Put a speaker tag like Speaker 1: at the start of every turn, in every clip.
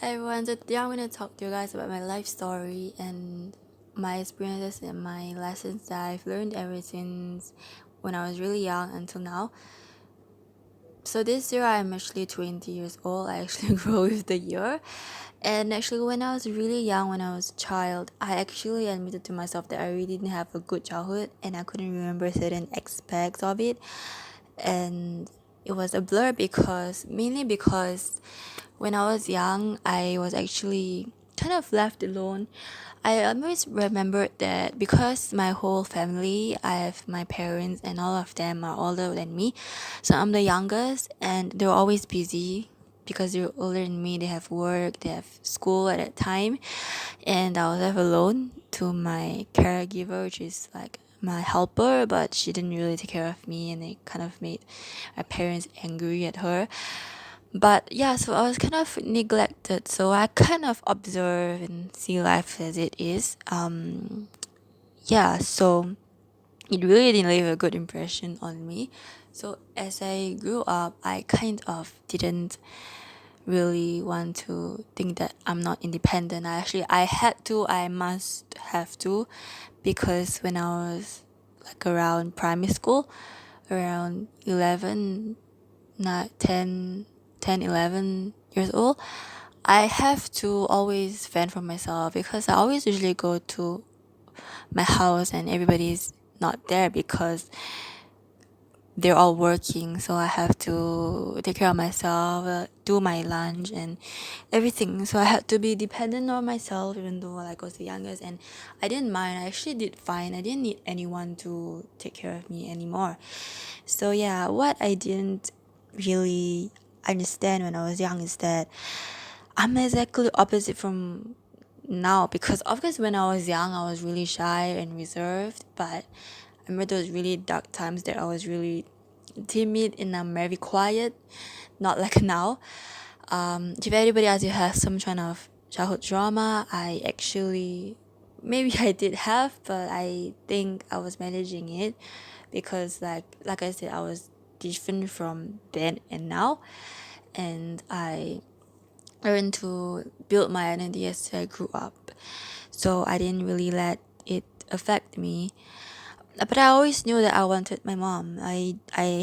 Speaker 1: Hi everyone, so today I'm going to talk to you guys about my life story and my experiences and my lessons that I've learned ever since when I was really young until now. So this year I'm actually 20 years old. I actually grow with the year. And actually when I was really young, when I was a child, I actually admitted to myself that I really didn't have a good childhood and I couldn't remember certain aspects of it. And it was a blur mainly because when I was young, I was actually kind of left alone. I always remembered that because my whole family, I have my parents and all of them are older than me. So I'm the youngest and they're always busy because they're older than me. They have work, they have school at that time. And I was left alone to my caregiver, which is like my helper, but she didn't really take care of me and it kind of made my parents angry at her. But yeah, so I was kind of neglected. So I kind of observe and see life as it is. Yeah, so it really didn't leave a good impression on me. So as I grew up, I kind of didn't really want to think that I'm not independent. I had to, I must have to, because when I was like around primary school, around 11, not 11 years old, I have to always fend for myself because I always usually go to my house and everybody's not there because they're all working, so I have to take care of myself, do my lunch and everything. So I had to be dependent on myself, even though like, I was the youngest, and I didn't mind. I actually did fine. I didn't need anyone to take care of me anymore. So yeah, what I didn't really understand when I was young is that I'm exactly opposite from now, because of course when I was young I was really shy and reserved, but I remember those really dark times that I was really timid and I'm very quiet, not like now. If anybody else you has some kind of childhood trauma, I actually maybe I did have, but I think I was managing it because like I said, I was different from then and now, and I learned to build my identity as I grew up. So I didn't really let it affect me. But I always knew that I wanted my mom. I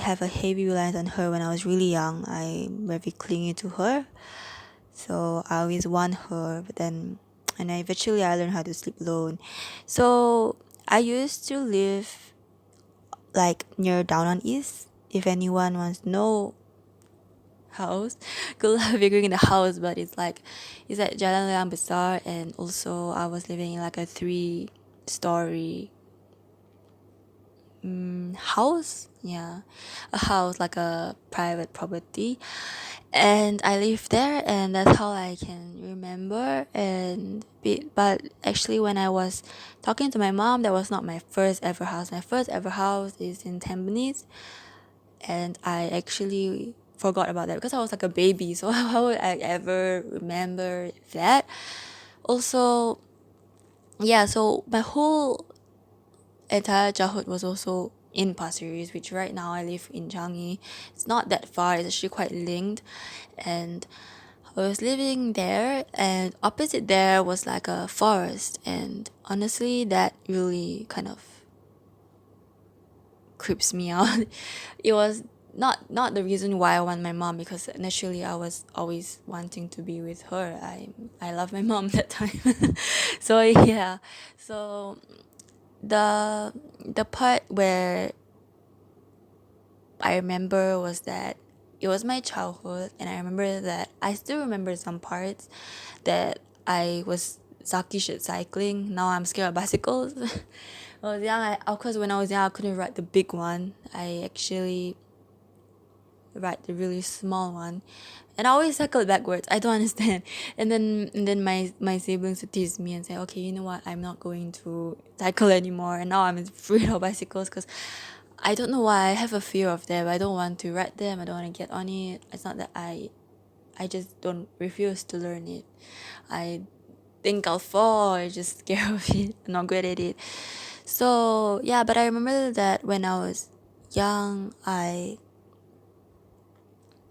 Speaker 1: have a heavy reliance on her when I was really young. I'm very clingy to her. So I always want her, but then and eventually I learned how to sleep alone. So I used to live like near Down on East. If anyone wants to know house, good luck figuring the house, but it's at Jalan Leang Besar, and also I was living in like a 3-story house. Yeah, a house, like a private property, and I lived there, and that's how I can remember. But actually when I was talking to my mom, that was not my first ever house. My first ever house is in Tampines, and I actually forgot about that because I was like a baby. So how would I ever remember that? Also, yeah, so my whole entire childhood was also in Pasir Ris, which right now I live in Changi. It's not that far, it's actually quite linked. And I was living there, and opposite there was like a forest. And honestly, that really kind of creeps me out. It was not the reason why I want my mom, because naturally I was always wanting to be with her. I love my mom that time. So yeah. So the part where I remember was that it was my childhood, and I remember that I still remember some parts that I was suckish at cycling. Now I'm scared of bicycles. When I was young, of course, when I was young, I couldn't ride the big one. I actually ride the really small one, and I always cycle backwards. I don't understand. And then my siblings would tease me and say, "Okay, you know what? I'm not going to cycle anymore." And now I'm afraid of bicycles because I don't know why I have a fear of them. I don't want to ride them. I don't want to get on it. It's not that I just don't refuse to learn it. I think I'll fall. I just scared of it. I'm not good at it. So yeah, but I remember that when I was young, I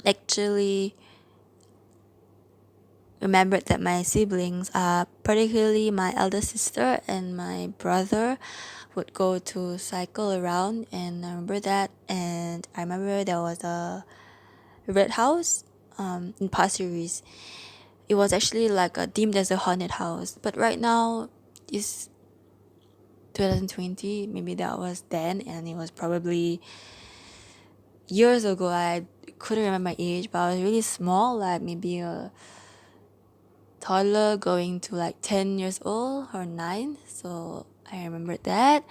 Speaker 1: actually remembered that my siblings, particularly my elder sister and my brother, would go to cycle around, and I remember that. And I remember there was a red house in Pasir Ris. It was actually like deemed as a haunted house, but right now it's 2020. Maybe that was then, and it was probably years ago. I couldn't remember my age, but I was really small, like maybe a toddler going to like 10 years old or 9. So I remember that.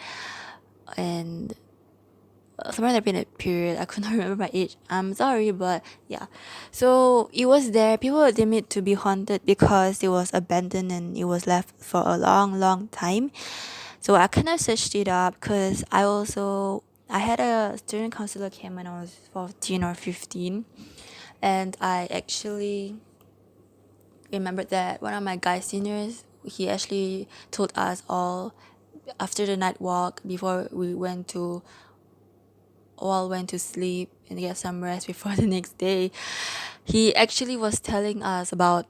Speaker 1: And somewhere in that period, I could not remember my age. I'm sorry, but yeah. So it was there. People deemed it to be haunted because it was abandoned and it was left for a long, long time. So I kind of searched it up because I had a student counselor camp when I was 14 or 15, and I actually remembered that one of my guy seniors, he actually told us all after the night walk, before we went to sleep and get some rest before the next day, he actually was telling us about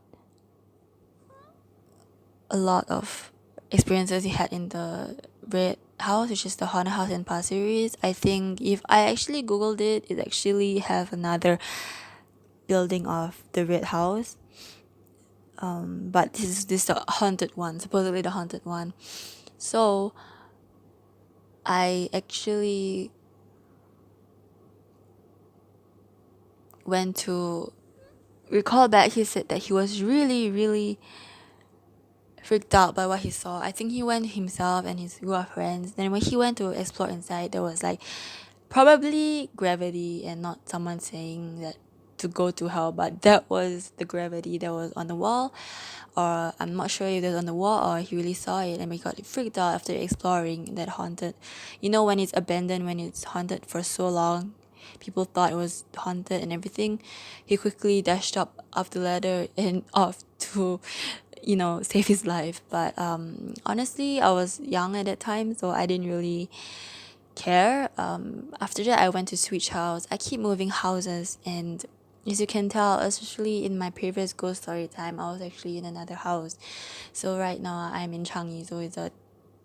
Speaker 1: a lot of experiences he had in the red house, which is the haunted house in Pasir Ris. I think if I actually googled it, it actually have another building of the red house. But this is the haunted one, supposedly the haunted one. So I actually went to recall back. He said that he was really, really freaked out by what he saw. I think he went himself and his group of friends. Then when he went to explore inside, there was like probably gravity and not someone saying that to go to hell, but that was the gravity that was on the wall. Or I'm not sure if it was on the wall or he really saw it and he got freaked out after exploring that haunted. You know, when it's abandoned, when it's haunted for so long, people thought it was haunted and everything. He quickly dashed up the ladder and off to, save his life. But honestly, I was young at that time, so I didn't really care. After that, I went to switch house. I keep moving houses, and as you can tell, especially in my previous ghost story time, I was actually in another house. So right now, I'm in Changi, so it's a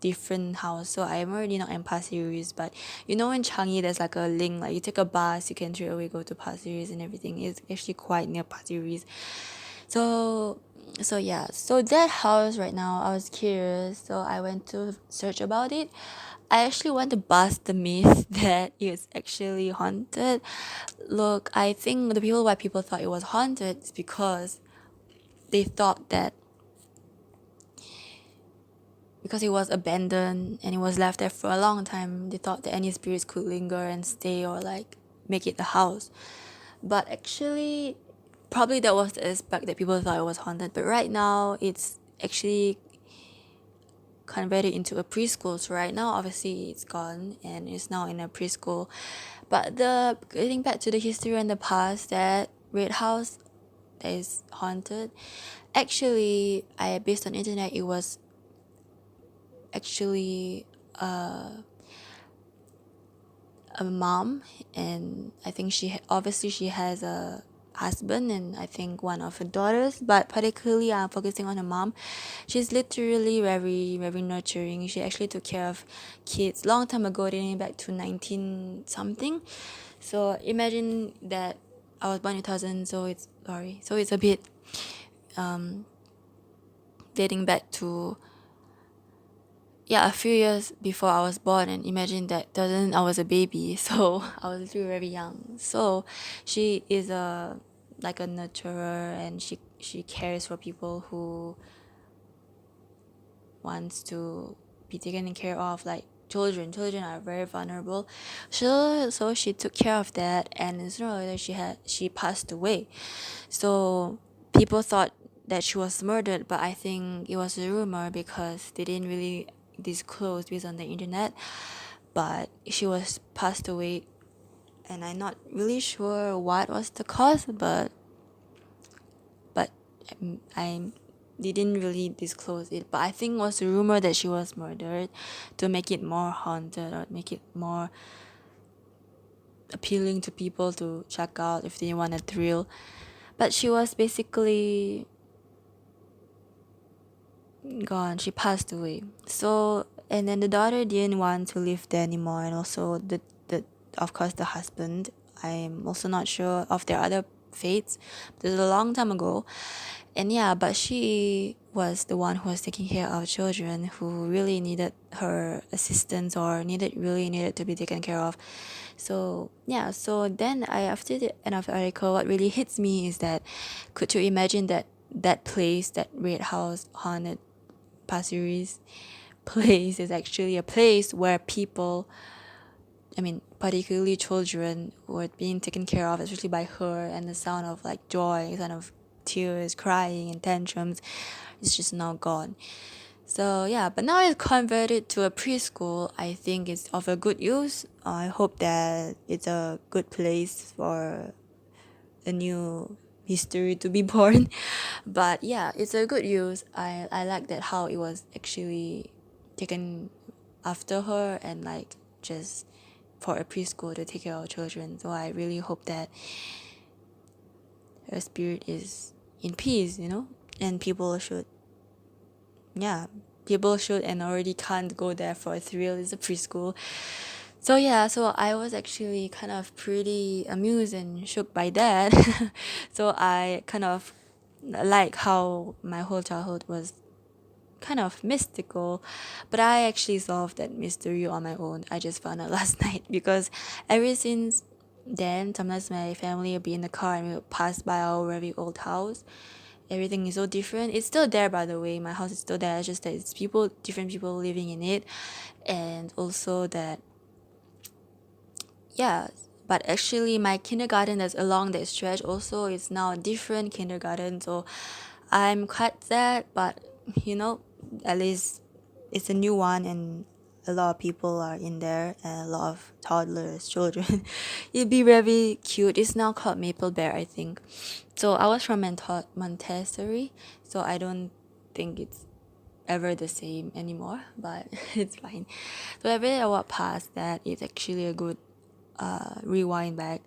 Speaker 1: different house. So I'm already not in Pasir Ris, but in Changi, there's like a link. Like you take a bus, you can straight away go to Pasir Ris and everything. It's actually quite near Pasir Ris. So yeah, so that house right now, I was curious, so I went to search about it. I actually want to bust the myth that it's actually haunted. Look, I think the people why people thought it was haunted is because they thought that because it was abandoned and it was left there for a long time, they thought that any spirits could linger and stay or like make it the house. But actually, probably that was the aspect that people thought it was haunted. But right now, it's actually converted into a preschool. So right now, obviously, it's gone and it's now in a preschool. But the getting back to the history and the past, that red house that is haunted. Actually, I based on internet, it was actually a mom, and I think obviously she has a husband and I think one of her daughters, but particularly I'm focusing on her mom. She's literally very, very nurturing. She actually took care of kids long time ago, dating back to 19 something. So imagine that I was born in 2000, so it's a bit dating back to a few years before I was born, and imagine that doesn't I was a baby, so I was still very young. So she is a like a nurturer, and she cares for people who wants to be taken care of, like children. Children are very vulnerable. So she took care of that, and sooner or later she passed away. So people thought that she was murdered, but I think it was a rumor because they didn't really disclose based on the internet. But she was passed away, and I'm not really sure what was the cause, but I didn't really disclose it. But I think it was a rumor that she was murdered to make it more haunted or make it more appealing to people to check out if they want a thrill. But she was basically gone. She passed away. So and then the daughter didn't want to live there anymore, and also the of course the husband. I'm also not sure of their other fates. This is a long time ago, and yeah, but she was the one who was taking care of children who really needed her assistance or needed to be taken care of. So yeah, so then I after the end of the article, what really hits me is that could you imagine that that place, that red house haunted Pasir Ris place is actually a place where people, I mean, particularly children, were being taken care of, especially by her, and the sound of like joy, sound of tears, crying, and tantrums is just now gone. So yeah, but now it's converted to a preschool. I think it's of a good use. I hope that it's a good place for a new history to be born. But yeah, it's a good use. I like that how it was actually taken after her and like just for a preschool to take care of children. So I really hope that her spirit is in peace, and people should and already can't go there for a thrill. It's a preschool. So yeah, so I was actually kind of pretty amused and shook by that. So I kind of like how my whole childhood was kind of mystical, but I actually solved that mystery on my own. I just found out last night because ever since then, sometimes my family will be in the car and we'll pass by our very old house. Everything is so different. It's still there, by the way. My house is still there. It's just that it's different people living in it, and also that, yeah. But actually, my kindergarten that's along that stretch also is now a different kindergarten. So I'm quite sad, but at least it's a new one, and a lot of people are in there, and a lot of toddlers, children. It'd be very cute. It's now called Maple Bear, I think. So I was from Montessori, so I don't think it's ever the same anymore, but it's fine. So every day I walk past that, it's actually a good rewind back.